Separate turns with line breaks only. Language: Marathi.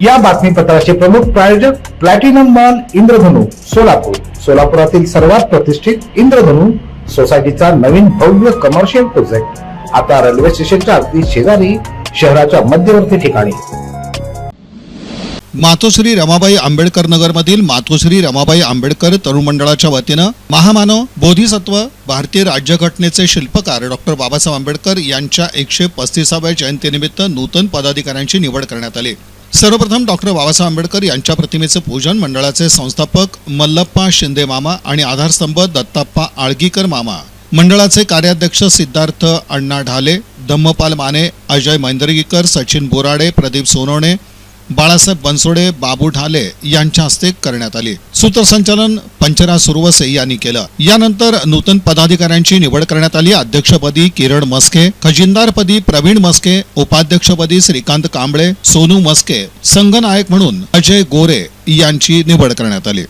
या बातमीपत्राचे प्रमुख प्रायोजक प्लॅटिनम मॉल इंद्रधनु सोलापूर. सोलापुरातील सर्वात प्रतिष्ठित इंद्रधनु सोसायटीचा नवीन भव्य कमर्शियल प्रोजेक्ट आता रेल्वे स्टेशनच्या अगदी शेजारी शहराच्या मध्यवर्ती ठिकाणी.
मातोश्री रमाबाई आंबेडकर नगरमधील मातोश्री रमाबाई आंबेडकर तरुण मंडळाच्या वतीनं महामानव बोधिसत्व भारतीय राज्यघटनेचे शिल्पकार डॉक्टर बाबासाहेब आंबेडकर यांच्या 135व्या जयंतीनिमित्त नूतन पदाधिकाऱ्यांची निवड करण्यात आली. सर्वप्रथम डॉक्टर बाबासाहेब आंबेडकर यांच्या प्रतिमेचे पूजन मंडळाचे संस्थापक मल्लप्पा शिंदे मामा आणि आधारस्तंभ दत्ताप्पा आळगीकर मामा, मंडळाचे कार्याध्यक्ष सिद्धार्थ अण्णा ढाले, धम्मपाल माने, अजय मैंदर्गीकर, सचिन बोराडे, प्रदीप सोनवणे, बाळासाहेब बनसोडे, बाबू ढाले यांच्या हस्ते करण्यात आली. सूत्रसंचालन पंचराज सुरवसे यांनी केलं. यानंतर नूतन पदाधिकाऱ्यांची निवड करण्यात आली. अध्यक्षपदी किरण मस्के, खजिनदारपदी प्रवीण मस्के, उपाध्यक्षपदी श्रीकांत कांबळे, सोनू मस्के, संघनायक म्हणून अजय गोरे यांची निवड करण्यात आली.